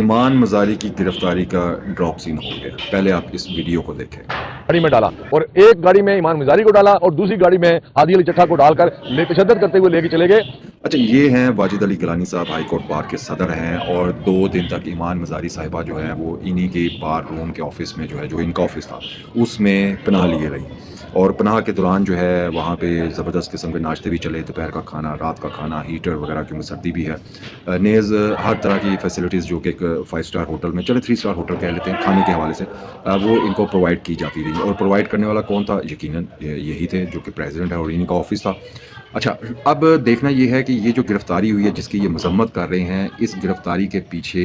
ایمان مزاری کی گرفتاری کا ڈراپ سین ہو گیا، پہلے آپ اس ویڈیو کو دیکھیں۔ گاڑی میں ڈالا اور ایک گاڑی میں ایمان مزاری کو ڈالا اور دوسری گاڑی میں ہادی علی چٹھا کو ڈال کر تشدد کرتے ہوئے لے کے چلے گئے۔ اچھا، یہ ہیں واجد علی گیلانی صاحب، ہائی کورٹ بار کے صدر ہیں، اور 2 دن تک ایمان مزاری صاحبہ جو ہے وہ انہی کے بار روم کے آفس میں جو ان کا آفس تھا اس میں پناہ لیے رہی، اور پناہ کے دوران جو ہے وہاں پہ زبردست قسم کے ناشتے بھی چلے، دوپہر کا کھانا، رات کا کھانا، ہیٹر وغیرہ کیونکہ سردی بھی ہے، نیز ہر طرح کی فیسلٹیز جو کہ ایک 5 اسٹار ہوٹل میں، چلے 3 اسٹار ہوٹل کہہ لیتے ہیں کھانے کے حوالے سے، وہ ان کو پرووائڈ کی جاتی رہی، اور پرووائڈ کرنے والا کون تھا؟ یقیناً یہی تھے جو کہ پریزیڈنٹ ہے، اور ان کا آفس تھا۔ اچھا، اب دیکھنا یہ ہے کہ یہ جو گرفتاری ہوئی ہے جس کی یہ مذمت کر رہے ہیں، اس گرفتاری کے پیچھے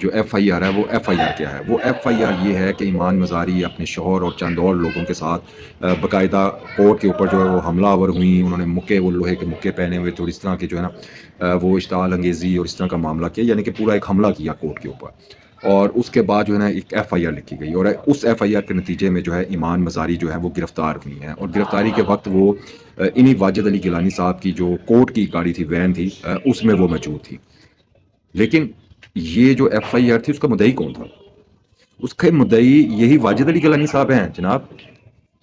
جو ایف آئی آر ہے، وہ ایف آئی آر کیا ہے؟ وہ ایف آئی آر یہ ہے کہ ایمان مزاری اپنے شوہر اور چند اور لوگوں کے ساتھ باقاعدہ کورٹ کے اوپر جو ہے وہ حملہ آور ہوئیں، انہوں نے مکے، وہ لوہے کے مکے پہنے ہوئے تھے، اور اس طرح کے جو ہے نا وہ اشتعال انگیزی اور اس طرح کا معاملہ کیا، یعنی کہ پورا ایک حملہ کیا کورٹ کے اوپر، اور اس کے بعد جو ہے نا ایک ایف آئی آر لکھی گئی، اور اس ایف آئی آر کے نتیجے میں جو ہے ایمان مزاری جو ہے وہ گرفتار ہوئی ہیں، اور گرفتاری کے وقت وہ انہی واجد علی گیلانی صاحب کی جو کورٹ کی گاڑی تھی، وین تھی، اس میں وہ موجود تھی۔ لیکن یہ جو ایف آئی آر تھی اس کا مدعی کون تھا؟ اس کے مدعی یہی واجد علی گیلانی صاحب ہیں جناب،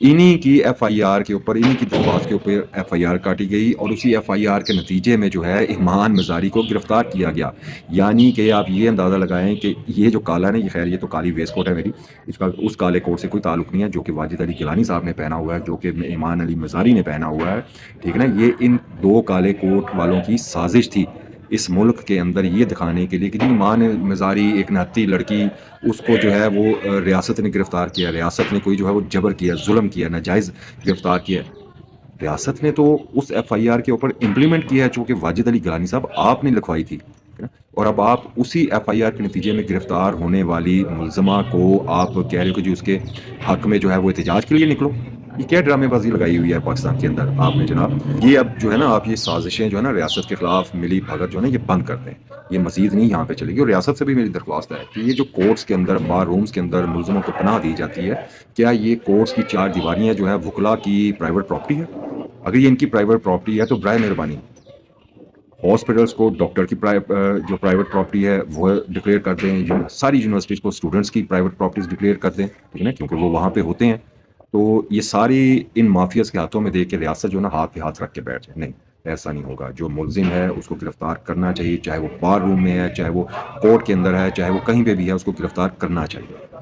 انہی کی ایف آئی آر کے اوپر، انہی کی درخواست کے اوپر ایف آئی آر کاٹی گئی، اور اسی ایف آئی آر کے نتیجے میں جو ہے ایمان مزاری کو گرفتار کیا گیا۔ یعنی کہ آپ یہ اندازہ لگائیں کہ یہ جو کالا ہے، یہ خیر یہ تو کالی ویسٹ کوٹ ہے میری، اس کا اس کالے کوٹ سے کوئی تعلق نہیں ہے جو کہ واجد علی گیلانی صاحب نے پہنا ہوا ہے، جو کہ ایمان علی مزاری نے پہنا ہوا ہے، ٹھیک ہے نا؟ یہ ان 2 کالے کوٹ والوں کی سازش تھی اس ملک کے اندر یہ دکھانے کے لیے کہ جی ایمان مزاری ایک نہتی لڑکی، اس کو جو ہے وہ ریاست نے گرفتار کیا، ریاست نے کوئی جو ہے وہ جبر کیا، ظلم کیا، ناجائز گرفتار کیا۔ ریاست نے تو اس ایف آئی آر کے اوپر امپلیمنٹ کیا ہے جو کہ واجد علی گیلانی صاحب آپ نے لکھوائی تھی، اور اب آپ اسی ایف آئی آر کے نتیجے میں گرفتار ہونے والی ملزمہ کو آپ کہہ رہے ہو کہ جی اس کے حق میں جو ہے وہ احتجاج کے لیے نکلو۔ یہ کیا ڈرامے بازی لگائی ہوئی ہے پاکستان کے اندر آپ نے جناب؟ یہ اب جو ہے نا آپ یہ سازشیں جو ہے نا ریاست کے خلاف ملی بھگت جو ہے نا یہ بند کر دیں، یہ مزید نہیں یہاں پہ چلے گی۔ اور ریاست سے بھی میری درخواست ہے کہ یہ جو کورٹس کے اندر، بار رومز کے اندر ملزموں کو پناہ دی جاتی ہے، کیا یہ کورٹس کی 4 دیواریاں جو ہے وکلا کی پرائیویٹ پراپرٹی ہے؟ اگر یہ ان کی پرائیویٹ پراپرٹی ہے تو برائے مہربانی ہاسپٹلس کو ڈاکٹر کی جو پرائیویٹ پراپرٹی ہے وہ ڈکلیئر کر دیں، ساری یونیورسٹیز کو اسٹوڈنٹس کی پرائیویٹ پراپرٹیز ڈکلیئر کر دیں، ٹھیک ہے نا، کیونکہ وہ وہاں پہ ہوتے ہیں۔ تو یہ ساری ان مافیاز کے ہاتھوں میں دے کے ریاست جو ہے نا ہاتھ پہ ہاتھ رکھ کے بیٹھ جائے، نہیں، ایسا نہیں ہوگا۔ جو ملزم ہے اس کو گرفتار کرنا چاہیے، چاہے وہ بار روم میں ہے، چاہے وہ کورٹ کے اندر ہے، چاہے وہ کہیں پہ بھی ہے، اس کو گرفتار کرنا چاہیے۔